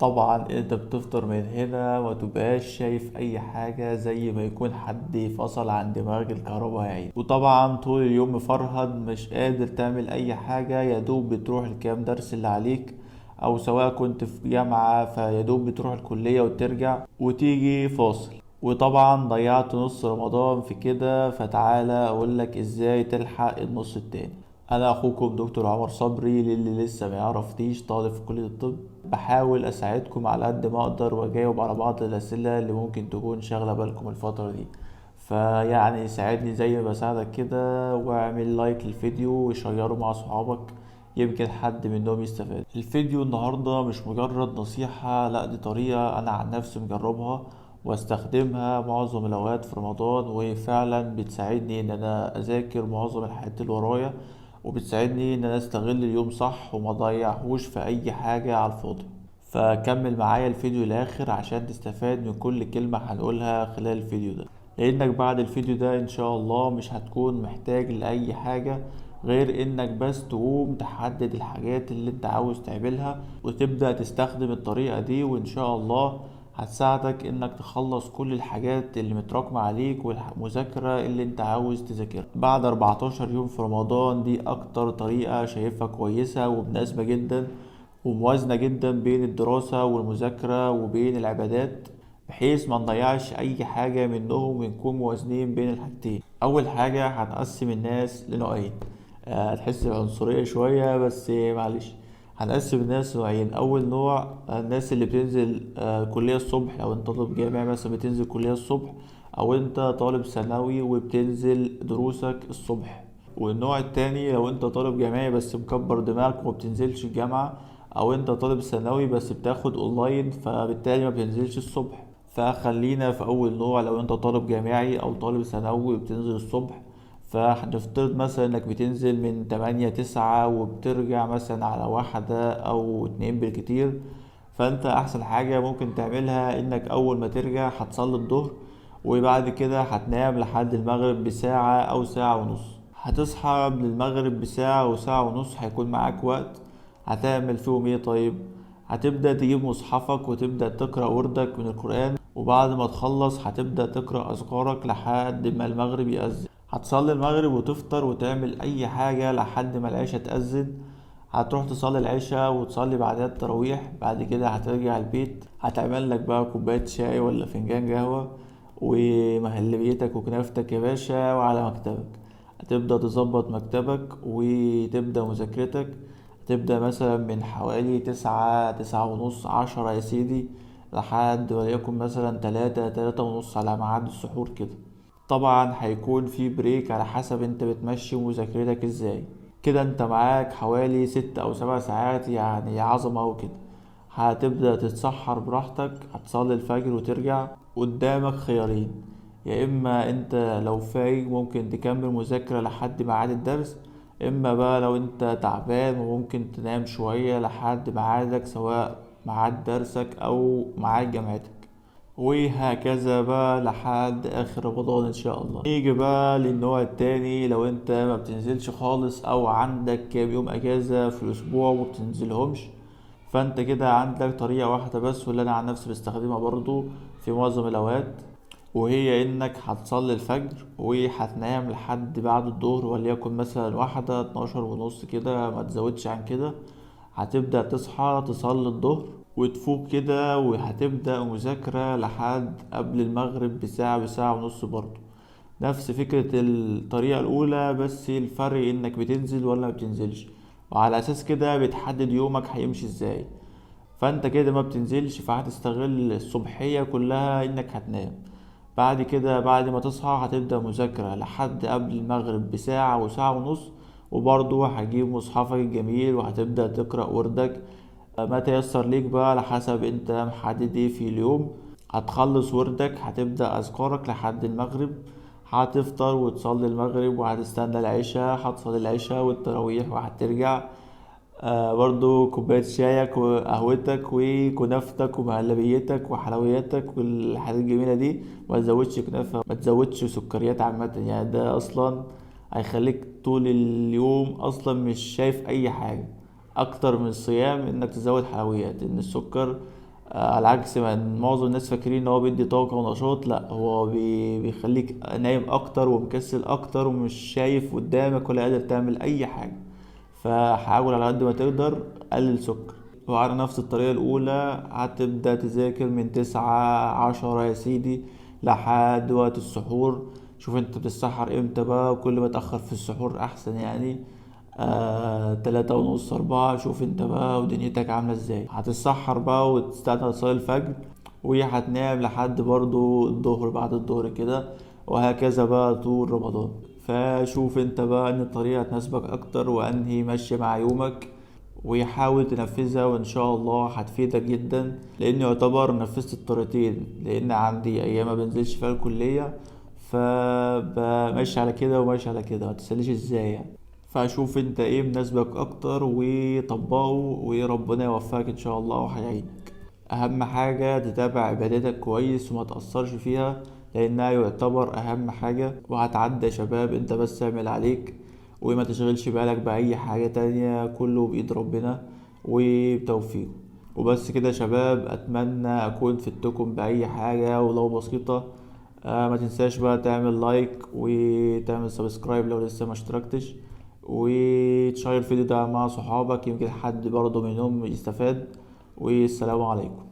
طبعا انت بتفطر من هنا ما تبقاش شايف اي حاجة، زي ما يكون حد فصل عن دماغ الكهرباء يا عيني. وطبعا طول اليوم مفرهد مش قادر تعمل اي حاجة، يا دوب بتروح الكام درس اللي عليك، او سواء كنت في جامعة فيا دوب بتروح الكلية وترجع وتيجي فاصل. وطبعا ضيعت نص رمضان في كده، فتعالى اقولك ازاي تلحق النص التاني. انا اخوكم دكتور عمر صبري، للي لسه ما يعرفنيش طالب في كلية الطب. بحاول اساعدكم على قد ما اقدر واجاوب على بعض الاسئلة اللي ممكن تكون شاغلة بالكم الفترة دي. فيعني ساعدني زي ما بساعدك كده، واعمل لايك للفيديو وشيره مع صحابك، يمكن حد منهم يستفاد. الفيديو النهاردة مش مجرد نصيحة، لا دي طريقة انا عن نفسي مجربها واستخدمها معظم الاوقات في رمضان، وفعلا بتساعدني ان انا اذاكر معظم الحاجات اللي ورايا، وبتساعدني ان انا استغل اليوم صح وما اضيعهوش في اي حاجة على الفاضي. فكمل معايا الفيديو الاخر عشان تستفاد من كل كلمة هنقولها خلال الفيديو ده، لانك بعد الفيديو ده ان شاء الله مش هتكون محتاج لاي حاجة غير انك بس تقوم تحدد الحاجات اللي انت عاوز تعملها وتبدأ تستخدم الطريقة دي، وان شاء الله هتساعدك انك تخلص كل الحاجات اللي متراكمة عليك والمذاكرة اللي انت عاوز تذاكرها بعد 14 يوم في رمضان. دي اكتر طريقة شايفها كويسة ومناسبة جدا وموازنة جدا بين الدراسة والمذاكرة وبين العبادات، بحيث ما نضيعش اي حاجة منهم ونكون موازنين بين الحاجتين. اول حاجة هنقسم الناس لنوعين. هتحس بعنصرية شوية بس معلش. هنقسم الناس نوعين. اول نوع الناس اللي بتنزل كلية الصبح، لو انت طالب جامعي مثلا بتنزل كلية الصبح، او انت طالب ثانوي وبتنزل دروسك الصبح. والنوع التاني لو انت طالب جامعي بس مكبر دماغك وما بتنزلش الجامعة، او انت طالب ثانوي بس بتاخد اونلاين فبالتالي ما بتنزلش الصبح. فخلينا في اول نوع، لو انت طالب جامعي او طالب ثانوي وبتنزل الصبح، فهنفترض مثلا انك بتنزل من 8 9 وبترجع مثلا على 1 او 2 بالكتير. فانت احسن حاجة ممكن تعملها انك اول ما ترجع هتصلي الظهر، وبعد كده هتنام لحد المغرب بساعة او ساعة ونص. هتصحى قبل المغرب بساعة وساعة ونص، هيكون معاك وقت. هتعمل فيهم ايه طيب؟ هتبدأ تجيب مصحفك وتبدأ تقرأ وردك من القرآن، وبعد ما تخلص هتبدأ تقرأ أذكارك لحد ما المغرب يأذن. هتصلي المغرب وتفطر وتعمل أي حاجة لحد ما العشاء تأذن. هتروح تصلي العشاء وتصلي بعدها التراويح. بعد كده هترجع البيت، هتعمل لك بقى كوباية شاي ولا فنجان قهوة ومهلبيتك وكنافتك يا باشا وعلى مكتبك. هتبدأ تظبط مكتبك وتبدأ مذاكرتك. هتبدأ مثلا من حوالي 9 9:30 10 يا سيدي، لحد وليكن مثلا 3 3:30 على ميعاد السحور كده. طبعا هيكون في بريك على حسب انت بتمشي مذاكرتك ازاي. كده انت معاك حوالي 6 أو 7 ساعات، يعني عظمة وكده. هتبدأ تتسحر براحتك، هتصلي الفجر وترجع. قدامك خيارين، يا اما انت لو فايق ممكن تكمل مذاكرة لحد ميعاد الدرس، اما بقى لو انت تعبان وممكن تنام شوية لحد ميعادك، سواء ميعاد درسك او ميعاد جامعتك. وهكذا بقى لحد اخر رمضان ان شاء الله. نيجي بقى للنوع التاني، لو انت ما بتنزلش خالص او عندك كام يوم اجازة في الاسبوع وما بتنزلهمش، فانت كده عندك طريقة واحدة بس، واللي انا عن نفسي بستخدمها برضو في معظم الاوقات، وهي انك هتصلي الفجر وهتنام لحد بعد الظهر، وليكن مثلا 1 12:30 كده، ما تزودش عن كده. هتبدأ تصحى تصلي الظهر وتفوق كده، وهتبدأ مذاكرة لحد قبل المغرب بساعة بساعة ونص برضو. نفس فكرة الطريقة الأولى، بس الفرق إنك بتنزل ولا ما بتنزلش، وعلى أساس كده بتحدد يومك هيمشي إزاي. فأنت كده ما بتنزلش، فهتستغل الصبحية كلها إنك هتنام. بعد كده بعد ما تصحى هتبدأ مذاكرة لحد قبل المغرب بساعة وساعة ونص، وبرضه هتجيب مصحفك الجميل وهتبدأ تقرأ وردك ما تيسر ليك بقى على حسب انت محدد ايه في اليوم. هتخلص وردك، هتبدأ أذكارك لحد المغرب، هتفطر وتصلي المغرب وهتستنى العشاء، هتصلي العشاء والتراويح وهترجع. برضو كوباية شايك وقهوتك وكنافتك ومهلبيتك وحلوياتك والحاجات الجميلة دي. ما تزودش كنافة، ما تزودش سكريات عامة، يعني ده أصلا هيخليك طول اليوم أصلا مش شايف أي حاجة. أكتر من الصيام إنك تزود حلويات، إن السكر على عكس ما معظم الناس فاكرين ان هو بيدي طاقة ونشاط، لا هو بيخليك نايم اكتر ومكسل اكتر ومش شايف قدامك ولا قادر تعمل اي حاجة. فحاول على قد ما تقدر قلل سكر. وعلى نفس الطريقة الأولى هتبدأ تذاكر من 9 10 يا سيدي لحد وقت السحور. شوف انت بتسحر امتى بقى، وكل ما تأخر في السحور أحسن يعني. 3:30 4، شوف انت بقى ودنيتك عاملة ازاي. هتتسحر بقى وتستنى لصلاة الفجر، وهي هتنام لحد برضو الظهر، بعد الظهر كده، وهكذا بقى طول رمضان. فشوف انت بقى ان الطريقة تناسبك اكتر وانهي ماشية مع يومك، ويحاول تنفذها، وان شاء الله هتفيدك جدا. لان يعتبر نفذت الطريقتين، لان عندي ايام ما بنزلش فيها الكلية، فماشي على كده وماشي على كده، متسأليش ازاي يعني. فشوف انت ايه مناسبك اكتر وطبقه، وربنا يوفقك ان شاء الله وهيعينك. اهم حاجة تتابع عباداتك كويس وما تأثرش فيها، لانها يعتبر اهم حاجة، وهتعدي يا شباب. انت بس اعمل عليك وما تشغلش بالك بأي حاجة تانية، كله بإيد ربنا وبتوفيقه. وبس كده يا شباب، اتمنى اكون فدتكم بأي حاجة ولو بسيطة. ما تنساش بقى تعمل لايك وتعمل سبسكرايب لو لسه ما اشتركتش، وتشير الفيديو ده مع صحابك، يمكن حد برضه منهم يستفاد. والسلام عليكم.